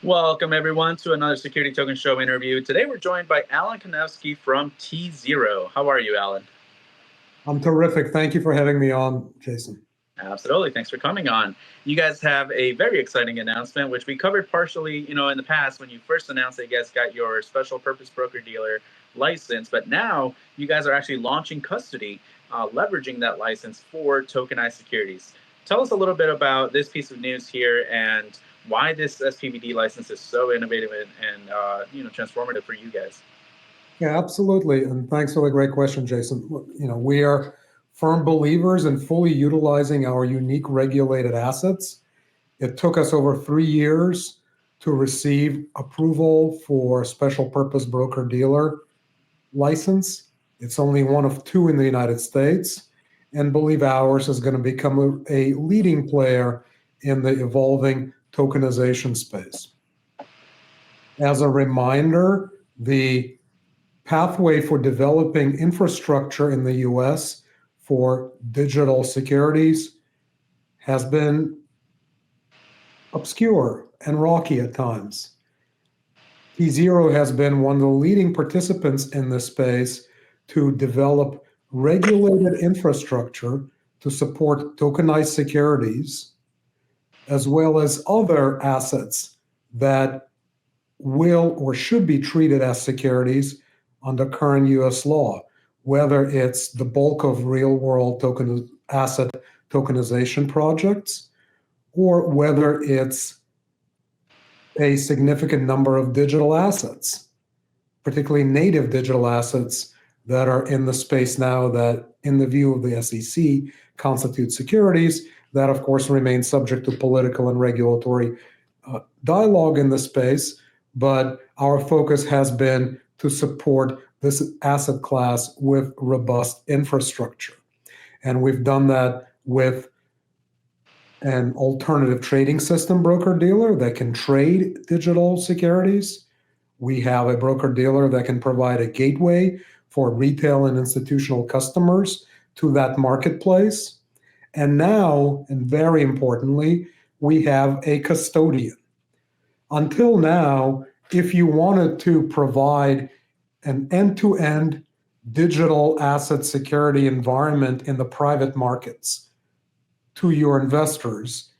Welcome, everyone, to another Security Token Show interview. Today, we're joined by Alan Konevsky from tZERO. How are you, Alan? I'm terrific. Thank you for having me on, Jason. Absolutely. Thanks for coming on. You guys have a very exciting announcement, which we covered partially, in the past when you first announced that you guys got your special purpose broker-dealer license. But now you guys are actually launching custody, leveraging that license for tokenized securities. Tell us a little bit about this piece of news here and why this SPBD license is so innovative and transformative for you guys. Yeah, absolutely. And thanks for the great question, Jason. We are firm believers in fully utilizing our unique regulated assets. It took us over 3 years to receive approval for special purpose broker-dealer license. It's only one of 2 in the United States, and believe ours is going to become a leading player in the evolving tokenization space. As a reminder, the pathway for developing infrastructure in the US for digital securities has been obscure and rocky at times. tZERO has been one of the leading participants in this space to develop regulated infrastructure to support tokenized securities, as well as other assets that will or should be treated as securities under current US law, whether it's the bulk of real-world asset tokenization projects, or whether it's a significant number of digital assets, particularly native digital assets that are in the space now that, in the view of the SEC, constitute securities, that of course remain subject to political and regulatory dialogue in the space, but our focus has been to support this asset class with robust infrastructure. And we've done that with an alternative trading system broker-dealer that can trade digital securities. We have a broker-dealer that can provide a gateway for retail and institutional customers to that marketplace. And now, and very importantly, we have a custodian. Until now, if you wanted to provide an end-to-end digital asset security environment in the private markets to your investors,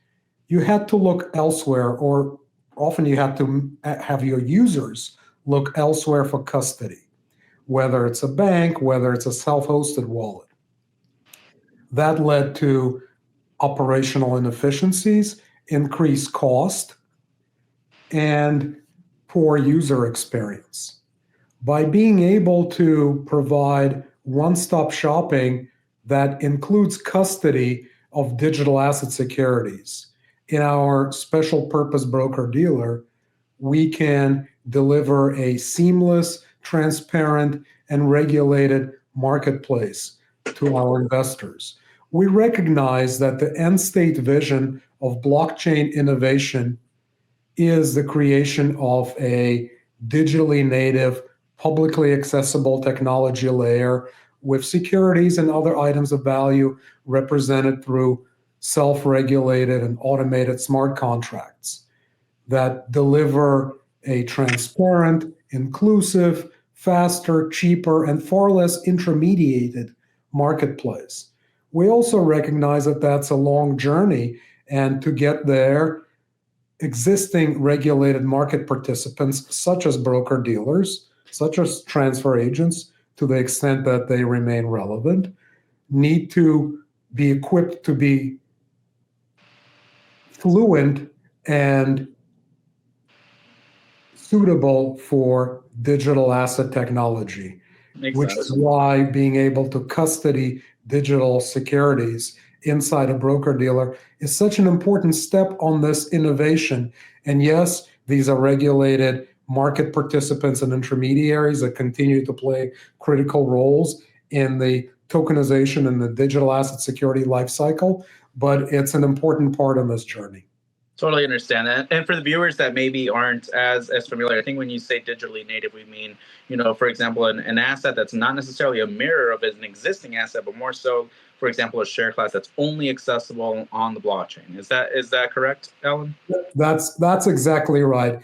you had to look elsewhere, or often you had to have your users look elsewhere for custody, whether it's a bank, whether it's a self-hosted wallet. That led to operational inefficiencies, increased cost, and poor user experience. By being able to provide one-stop shopping that includes custody of digital asset securities in our special purpose broker-dealer, we can deliver a seamless, transparent, and regulated marketplace to our investors. We recognize that the end state vision of blockchain innovation is the creation of a digitally native, publicly accessible technology layer with securities and other items of value represented through self-regulated and automated smart contracts that deliver a transparent, inclusive, faster, cheaper, and far less intermediated marketplace. We also recognize that that's a long journey, and to get there, existing regulated market participants, such as broker-dealers, such as transfer agents, to the extent that they remain relevant, need to be equipped to be fluent and suitable for digital asset technology, which is why being able to custody digital securities inside a broker-dealer is such an important step on this innovation. And yes, these are regulated market participants and intermediaries that continue to play critical roles in the tokenization and the digital asset security lifecycle, but it's an important part of this journey. Totally understand that. And for the viewers that maybe aren't as familiar, I think when you say digitally native, we mean, for example, an asset that's not necessarily a mirror of an existing asset, but more so for example, a share class that's only accessible on the blockchain. Is that correct, Alan? That's exactly right.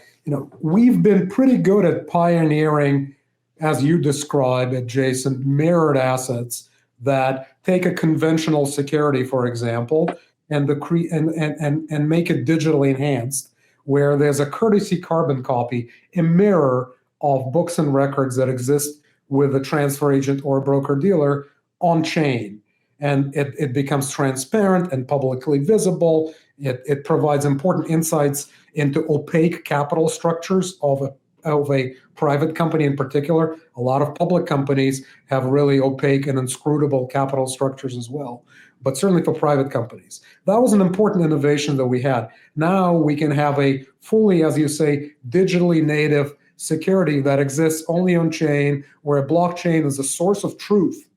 We've been pretty good at pioneering, as you describe it, Jason, mirrored assets that take a conventional security, for example, and and make it digitally enhanced, where there's a courtesy carbon copy, a mirror of books and records that exist with a transfer agent or a broker dealer on chain. And it becomes transparent and publicly visible. It provides important insights into opaque capital structures of a private company in particular. A lot of public companies have really opaque and inscrutable capital structures as well, but certainly for private companies. That was an important innovation that we had. Now we can have a fully, as you say, digitally native security that exists only on chain, where a blockchain is a source of truth,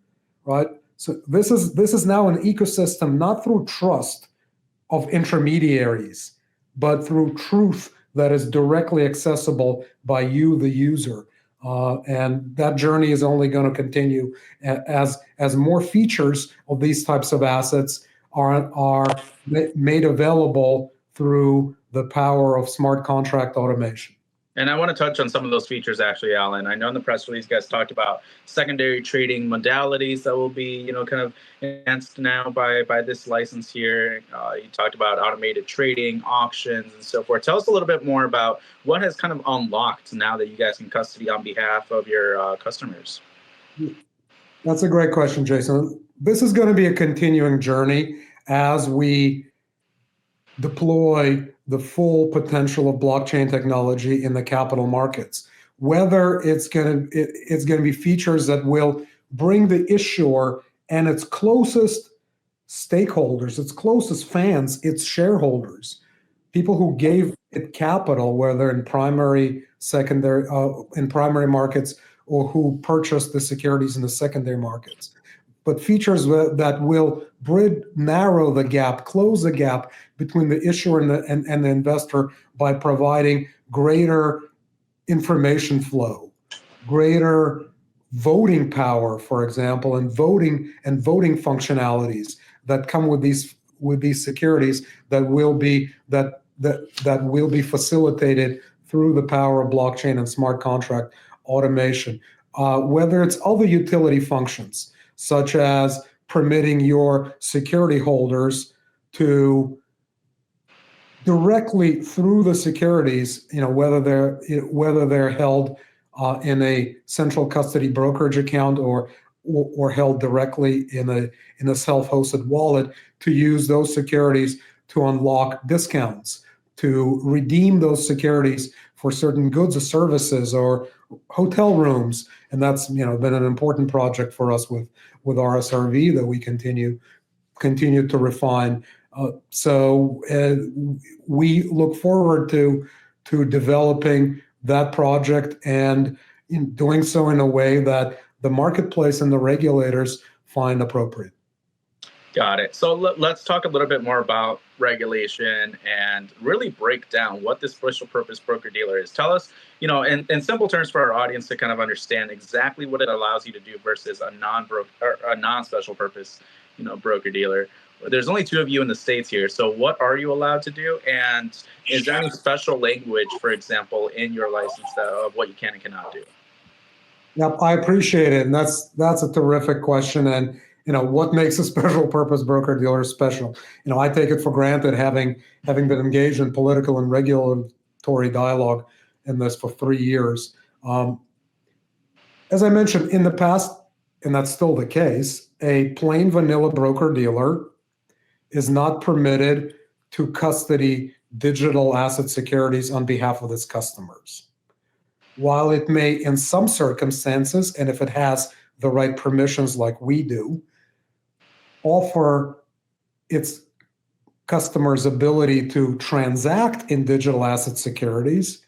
right? So this is now an ecosystem, not through trust of intermediaries, but through truth that is directly accessible by you, the user. And that journey is only going to continue as more features of these types of assets are made available through the power of smart contract automation. And I want to touch on some of those features, actually, Alan. I know in the press release, you guys talked about secondary trading modalities that will be, kind of enhanced now by this license here. You talked about automated trading, auctions, and so forth. Tell us a little bit more about what has kind of unlocked now that you guys can custody on behalf of your customers. That's a great question, Jason. This is going to be a continuing journey as we deploy the full potential of blockchain technology in the capital markets. Whether it's going to be features that will bring the issuer and its closest stakeholders, its closest fans, its shareholders, people who gave it capital, whether in primary, secondary, in primary markets, or who purchased the securities in the secondary markets. But features that will narrow the gap, close the gap between the issuer and the investor by providing greater information flow, greater voting power, for example, and voting functionalities that come with these securities that will be facilitated through the power of blockchain and smart contract automation. Whether it's other utility functions, such as permitting your security holders to directly through the securities, whether they're held in a central custody brokerage account or held directly in a self-hosted wallet, to use those securities to unlock discounts, to redeem those securities for certain goods or services or hotel rooms. And that's been an important project for us with RSRV that we continue to refine. So we look forward to developing that project and in doing so in a way that the marketplace and the regulators find appropriate. Got it. So let's talk a little bit more about regulation and really break down what this special purpose broker dealer is. Tell us, in simple terms for our audience to kind of understand exactly what it allows you to do versus a non-special purpose, broker dealer. There's only two of you in the States here. So what are you allowed to do? And is there any special language, for example, in your license of what you can and cannot do? Yep, I appreciate it. And that's a terrific question. And what makes a special purpose broker dealer special? I take it for granted, having been engaged in political and regulatory dialogue in this for 3 years. As I mentioned in the past, and that's still the case, a plain vanilla broker dealer is not permitted to custody digital asset securities on behalf of its customers. While it may, in some circumstances, and if it has the right permissions like we do, offer its customers ability to transact in digital asset securities,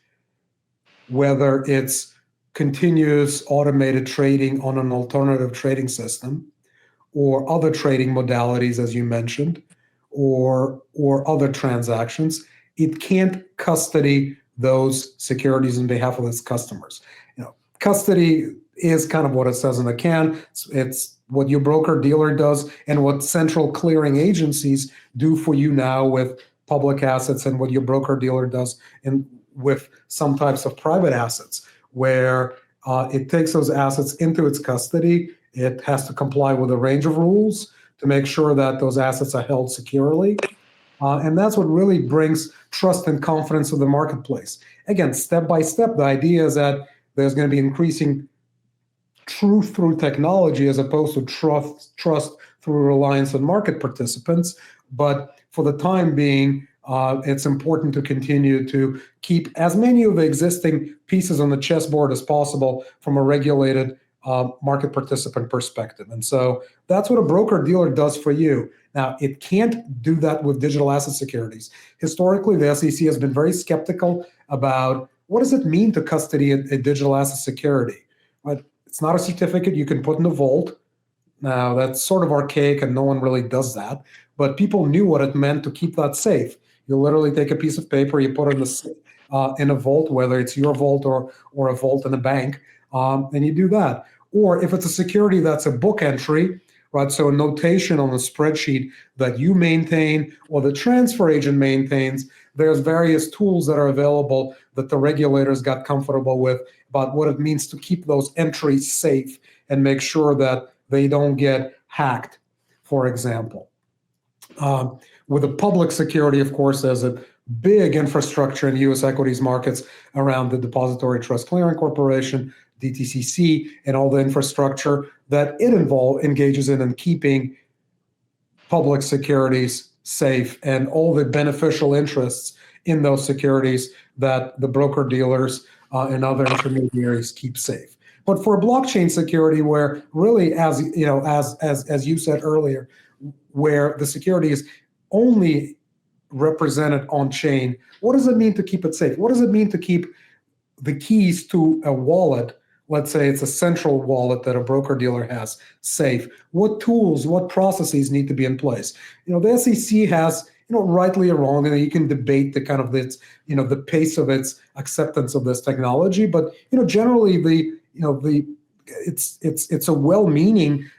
whether it's continuous automated trading on an alternative trading system or other trading modalities, as you mentioned, or other transactions, it can't custody those securities on behalf of its customers. Custody is kind of what it says in the can. It's what your broker dealer does and what central clearing agencies do for you now with public assets, and what your broker dealer does with some types of private assets, where it takes those assets into its custody. It has to comply with a range of rules to make sure that those assets are held securely. And that's what really brings trust and confidence to the marketplace. Again, step by step, the idea is that there's going to be increasing truth through technology as opposed to trust through reliance on market participants. But for the time being, it's important to continue to keep as many of the existing pieces on the chessboard as possible from a regulated market participant perspective. And so that's what a broker dealer does for you. Now, it can't do that with digital asset securities. Historically, the SEC has been very skeptical about what does it mean to custody a digital asset security. Right? It's not a certificate you can put in a vault. Now, that's sort of archaic and no one really does that. But people knew what it meant to keep that safe. You literally take a piece of paper, you put it in a vault, whether it's your vault or a vault in a bank, and you do that. Or if it's a security that's a book entry, right? So a notation on a spreadsheet that you maintain or the transfer agent maintains, there's various tools that are available that the regulators got comfortable with about what it means to keep those entries safe and make sure that they don't get hacked, for example. With a public security, of course, there's a big infrastructure in U.S. equities markets around the Depository Trust Clearing Corporation, DTCC, and all the infrastructure that it engages in keeping public securities safe and all the beneficial interests in those securities that the broker dealers and other intermediaries keep safe. But for a blockchain security, where really, as you said earlier, where the security is only represented on chain, what does it mean to keep it safe? What does it mean to keep the keys to a wallet? Let's say it's a central wallet that a broker dealer has safe. What tools, what processes need to be in place? The SEC has, rightly or wrong, and you can debate the kind of its, the pace of its acceptance of this technology. But generally, it's a well-meaning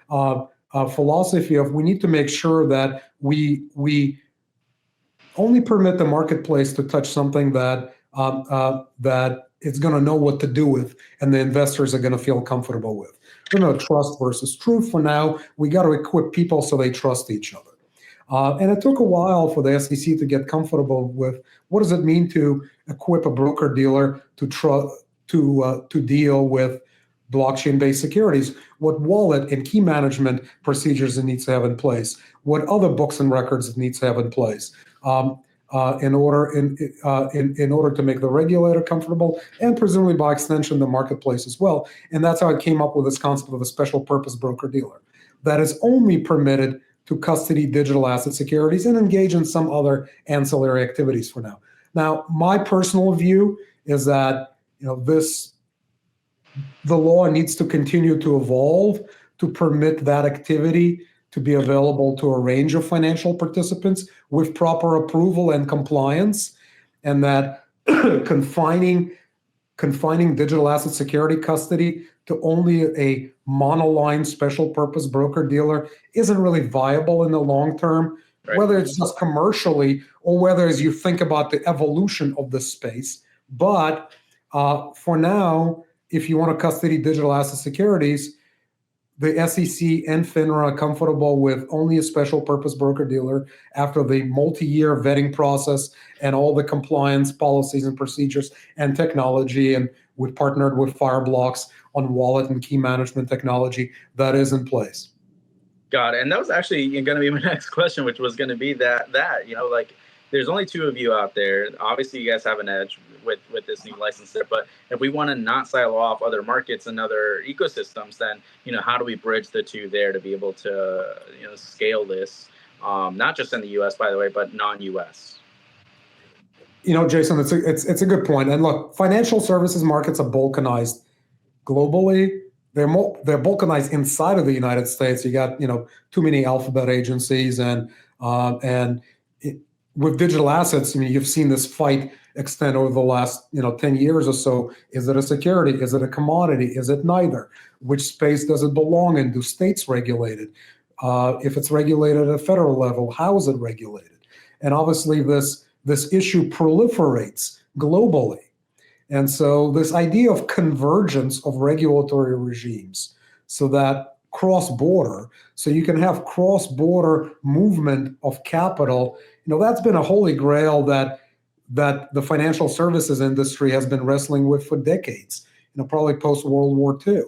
philosophy of we need to make sure that we only permit the marketplace to touch something that it's going to know what to do with, and the investors are going to feel comfortable with. Trust versus truth. For now, we got to equip people so they trust each other. And it took a while for the SEC to get comfortable with what does it mean to equip a broker dealer to deal with blockchain-based securities, what wallet and key management procedures it needs to have in place, what other books and records it needs to have in place. In order to make the regulator comfortable, and presumably by extension the marketplace as well. And that's how it came up with this concept of a special purpose broker dealer that is only permitted to custody digital asset securities and engage in some other ancillary activities for now. Now, my personal view is that the law needs to continue to evolve to permit that activity to be available to a range of financial participants with proper approval and compliance, and that confining digital asset security custody to only a monoline special purpose broker dealer isn't really viable in the long term, right? Whether it's just commercially or whether as you think about the evolution of the space. But for now, if you want to custody digital asset securities, the SEC and FINRA are comfortable with only a special purpose broker dealer after the multi-year vetting process and all the compliance policies and procedures and technology, and we've partnered with Fireblocks on wallet and key management technology that is in place. Got it. And that was actually going to be my next question, which was going to be that there's only two of you out there. Obviously, you guys have an edge with this new license there. But if we want to not silo off other markets and other ecosystems, then how do we bridge the two there to be able to scale this, not just in the U.S. by the way, but non-U.S. Jason, it's a good point. And look, financial services markets are balkanized globally. They're balkanized inside of the United States. You got too many alphabet agencies, and with digital assets, you've seen this fight extent over the last 10 years or so. Is it a security? Is it a commodity? Is it neither? Which space does it belong in? Do states regulate it? If it's regulated at a federal level, how is it regulated? And obviously this issue proliferates globally. And so this idea of convergence of regulatory regimes, so that cross-border, so you can have cross-border movement of capital, that's been a holy grail that the financial services industry has been wrestling with for decades, probably post World War II.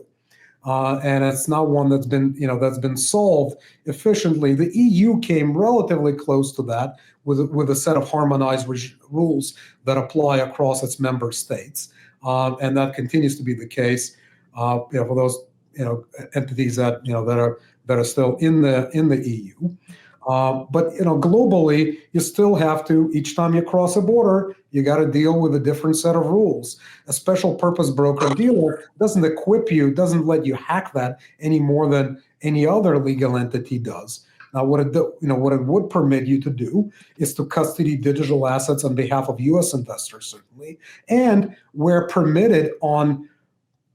And it's not one that's been solved efficiently. The EU came relatively close to that with a set of harmonized rules that apply across its member states, and that continues to be the case. For those entities that are still in the EU. But globally, you still have to, each time you cross a border, you got to deal with a different set of rules. A special purpose broker dealer doesn't equip you, doesn't let you hack that any more than any other legal entity does. Now, what it would permit you to do is to custody digital assets on behalf of U.S. investors, certainly, and where permitted on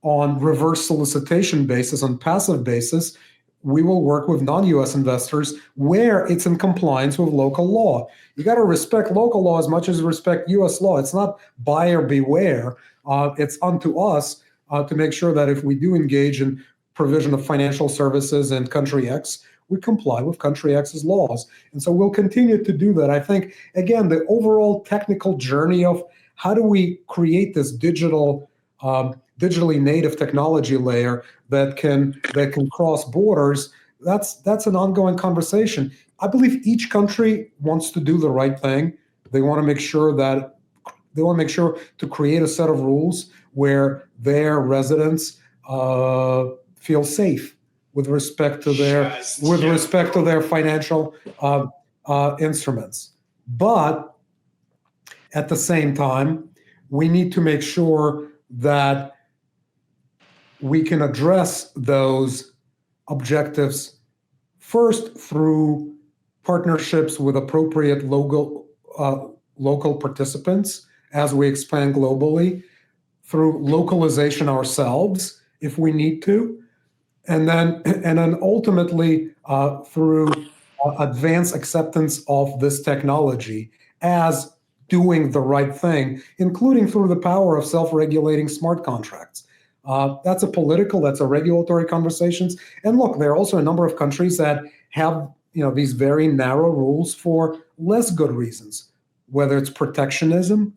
reverse solicitation basis, on passive basis, we will work with non-U.S. investors where it's in compliance with local law. You got to respect local law as much as you respect U.S. law. It's not buyer beware. It's unto us to make sure that if we do engage in provision of financial services in country X, we comply with country X's laws. And so we'll continue to do that. I think, again, the overall technical journey of how do we create this digitally native technology layer that can cross borders, that's an ongoing conversation. I believe each country wants to do the right thing. They want to make sure to create a set of rules where their residents feel safe with respect to their financial instruments. But at the same time, we need to make sure that we can address those objectives first through partnerships with appropriate local participants as we expand globally, through localization ourselves if we need to, and then ultimately through advanced acceptance of this technology as doing the right thing, including through the power of self-regulating smart contracts. That's a regulatory conversations. And look, there are also a number of countries that have these very narrow rules for less good reasons, whether it's protectionism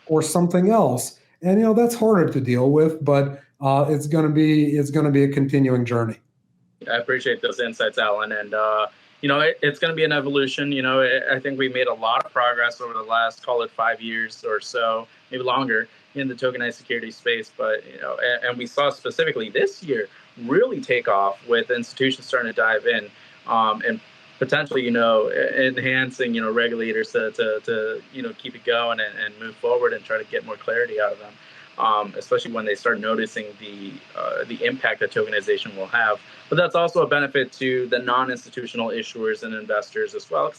or something else. And that's harder to deal with, but it's going to be a continuing journey. I appreciate those insights, Alan, and it's going to be an evolution. I think we made a lot of progress over the last, call it 5 years or so, maybe longer, in the tokenized security space. But and we saw specifically this year really take off with institutions starting to dive in, and potentially enhancing regulators to keep it going and move forward and try to get more clarity out of them. Especially when they start noticing the impact that tokenization will have. But that's also a benefit to the non-institutional issuers and investors as well.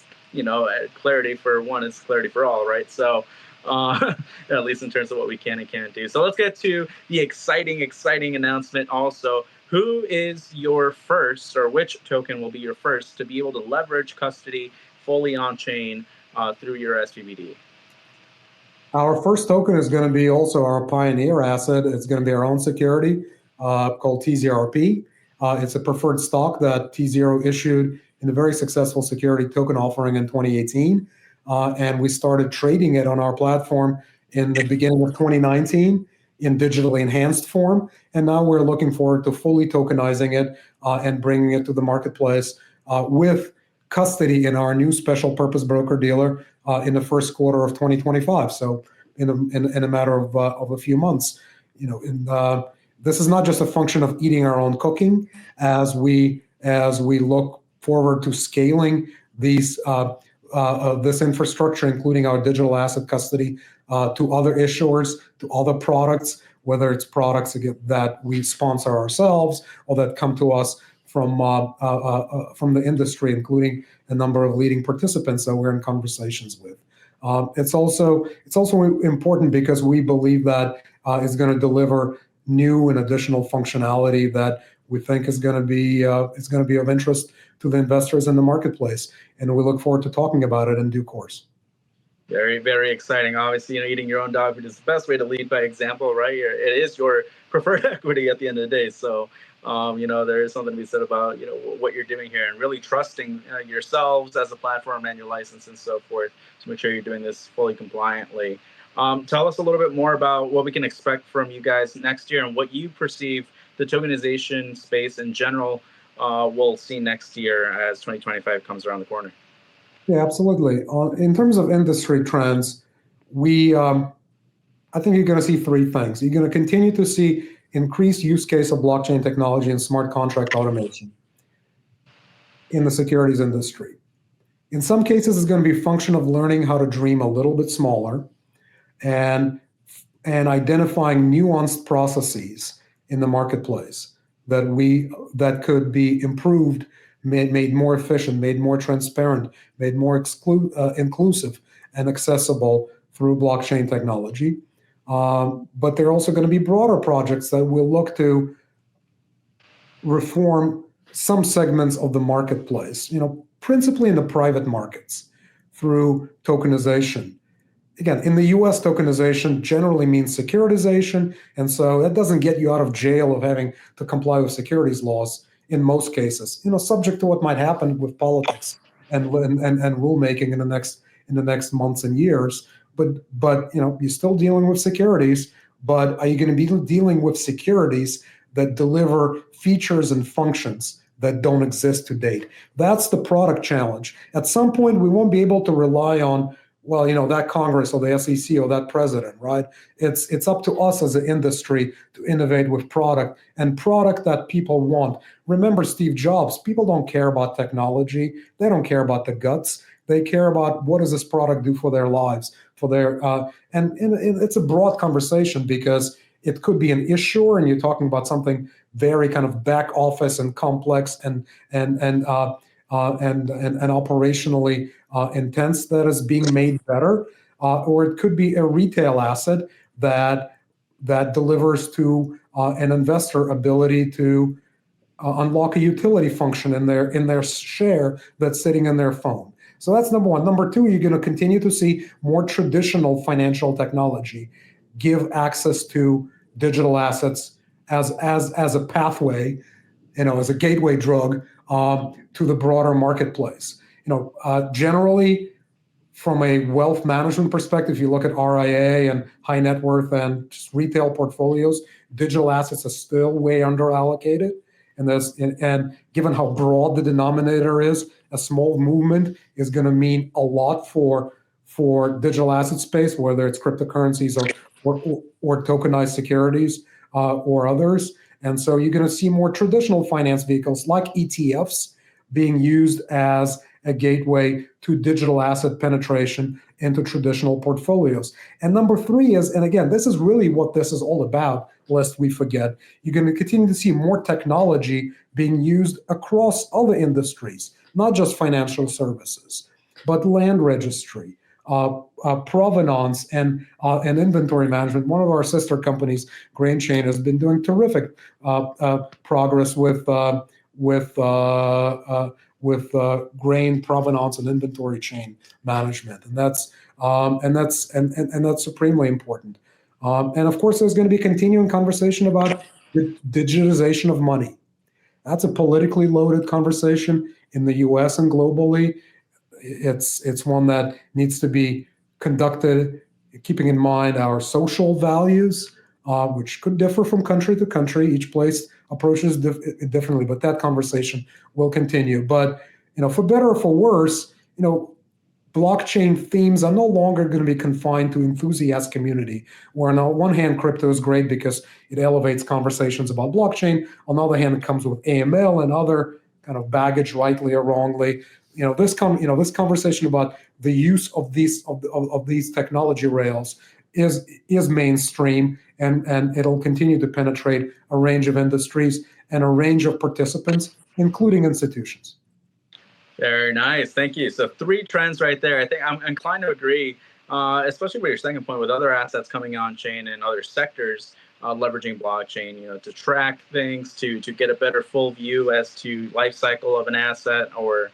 Clarity for one is clarity for all, right? So at least in terms of what we can and can't do. So let's get to the exciting announcement also. Who is your first, or which token will be your first to be able to leverage custody fully on-chain through your SPBD? Our first token is going to be also our pioneer asset. It's going to be our own security called tZERO. It's a preferred stock that tZERO issued in a very successful security token offering in 2018. And we started trading it on our platform in the beginning of 2019 in digitally enhanced form. And now we're looking forward to fully tokenizing it and bringing it to the marketplace with custody in our new special purpose broker dealer in the first quarter of 2025. So in a matter of a few months, this is not just a function of eating our own cooking as we look forward to scaling this infrastructure, including our digital asset custody, to other issuers, to other products, whether it's products that we sponsor ourselves or that come to us from the industry, including a number of leading participants that we're in conversations with. It's also important because we believe that it's going to deliver new and additional functionality that we think is going to be of interest to the investors in the marketplace, and we look forward to talking about it in due course. Very, very exciting. Obviously, eating your own dog food is the best way to lead by example, right? It is your preferred equity at the end of the day. So, there is something to be said about, what you're doing here and really trusting yourselves as a platform and your license and so forth to make sure you're doing this fully compliantly. Tell us a little bit more about what we can expect from you guys next year and what you perceive the tokenization space in general will see next year as 2025 comes around the corner. Yeah, absolutely. In terms of industry trends, I think you're going to see three things. You're going to continue to see increased use case of blockchain technology and smart contract automation in the securities industry. In some cases, it's going to be a function of learning how to dream a little bit smaller and identifying nuanced processes in the marketplace that could be improved, made more efficient, made more transparent, made more inclusive and accessible through blockchain technology. But there are also going to be broader projects that will look to reform some segments of the marketplace, principally in the private markets through tokenization. Again, in the US, tokenization generally means securitization, and so that doesn't get you out of jail of having to comply with securities laws in most cases, subject to what might happen with politics and rulemaking in the next months and years. But you're still dealing with securities, but are you going to be dealing with securities that deliver features and functions that don't exist to date? That's the product challenge. At some point, we won't be able to rely on, that Congress or the SEC or that president, right? It's up to us as an industry to innovate with product that people want. Remember Steve Jobs, people don't care about technology. They don't care about the guts. They care about what does this product do for their lives, and it's a broad conversation because it could be an issuer, and you're talking about something very kind of back office and complex and operationally intense that is being made better, or it could be a retail asset that delivers to an investor ability to unlock a utility function in their share that's sitting in their phone. So that's number one. Number two, you're going to continue to see more traditional financial technology give access to digital assets as a pathway, as a gateway drug to the broader marketplace. Generally, from a wealth management perspective, you look at RIA and high net worth and just retail portfolios, digital assets are still way under allocated. And given how broad the denominator is, a small movement is going to mean a lot for digital asset space, whether it's cryptocurrencies or tokenized securities or others. And so you're going to see more traditional finance vehicles like ETFs being used as a gateway to digital asset penetration into traditional portfolios. And number three is, and again, this is really what this is all about, lest we forget, you're going to continue to see more technology being used across other industries, not just financial services, but land registry, provenance, and inventory management. One of our sister companies, Grain Chain, has been doing terrific progress with grain provenance and inventory chain management, and that's supremely important. And of course, there's going to be continuing conversation about the digitization of money. That's a politically loaded conversation in the U.S. and globally. It's one that needs to be conducted keeping in mind our social values, which could differ from country to country. Each place approaches differently, but that conversation will continue. But for better or for worse, blockchain themes are no longer going to be confined to enthusiast community, where on one hand, crypto is great because it elevates conversations about blockchain. On the other hand, it comes with AML and other kind of baggage, rightly or wrongly. This conversation about the use of these technology rails is mainstream, and it'll continue to penetrate a range of industries and a range of participants, including institutions. Very nice. Thank you. So 3 trends right there. I think I'm inclined to agree especially with your second point, with other assets coming on chain and other sectors leveraging blockchain, to track things, to get a better full view as to life cycle of an asset, or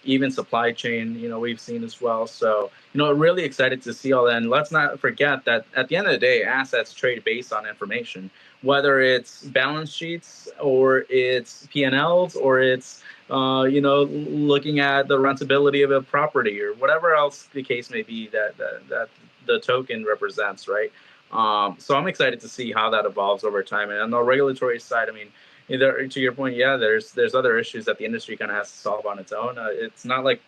even supply chain, we've seen as well. So, really excited to see all that. And let's not forget that at the end of the day, assets trade based on information, whether it's balance sheets or it's P&Ls or it's looking at the rentability of a property or whatever else the case may be that the token represents, right? So I'm excited to see how that evolves over time. And on the regulatory side, I mean, to your point, yeah, there's other issues that the industry kind of has to solve on its own. It's not like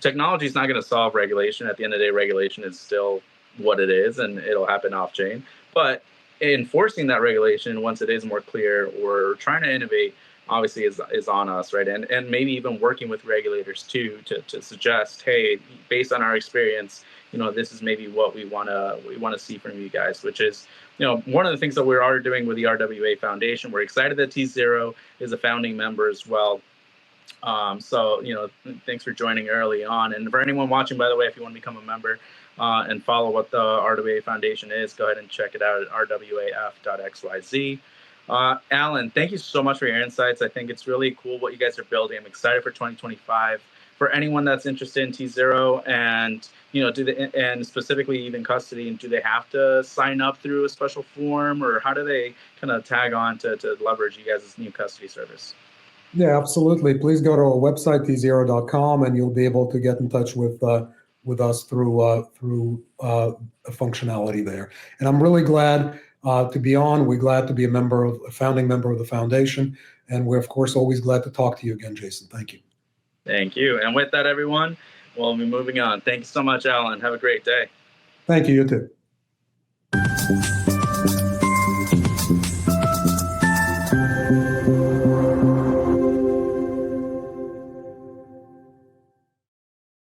technology is not going to solve regulation. At the end of the day, regulation is still what it is, and it'll happen off chain. But enforcing that regulation, once it is more clear, or trying to innovate, obviously is on us, right? And maybe even working with regulators too to suggest, hey, based on our experience, this is maybe what we want to see from you guys, which is, one of the things that we are doing with the RWA Foundation. We're excited that tZERO is a founding member as well. So, thanks for joining early on. And for anyone watching, by the way, if you want to become a member and follow what the RWA Foundation is, go ahead and check it out at rwaf.xyz. Alan, thank you so much for your insights. I think it's really cool what you guys are building. I'm excited for 2025. For anyone that's interested in tZERO and, and specifically even custody, and do they have to sign up through a special form, or how do they kind of tag on to leverage you guys' new custody service? Yeah, absolutely. Please go to our website, tzero.com, and you'll be able to get in touch with us through a functionality there. And I'm really glad to be on. We're glad to be a founding member of the foundation, and we're of course always glad to talk to you again, Jason. Thank you. Thank you. And with that, everyone, we'll be moving on. Thank you so much, Alan. Have a great day. Thank you. You too.